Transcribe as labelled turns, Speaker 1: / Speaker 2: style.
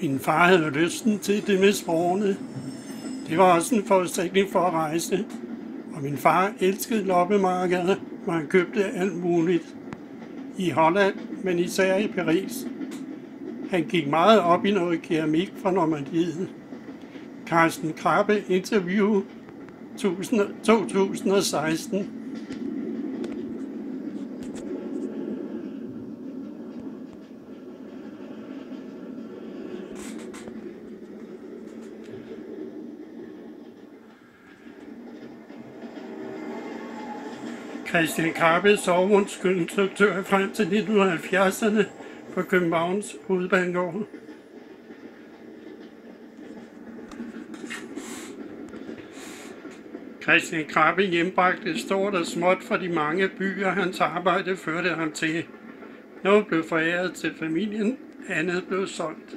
Speaker 1: Min far havde lysten til det med sprogene. Det var også en forudsætning for at rejse. Og min far elskede loppemarkeder, hvor han købte alt muligt. I Holland, men især i Paris. Han gik meget op i noget keramik fra Normandiet. Carsten Krabbe interview 2016. Christian Krabbe, sovevognskonstruktør frem til 1970'erne på Københavns Hovedbanegård. Christian Krabbe hjembragte stort og småt fra de mange byer, hans arbejde førte ham til. Noget blev foræret til familien, andet blev solgt.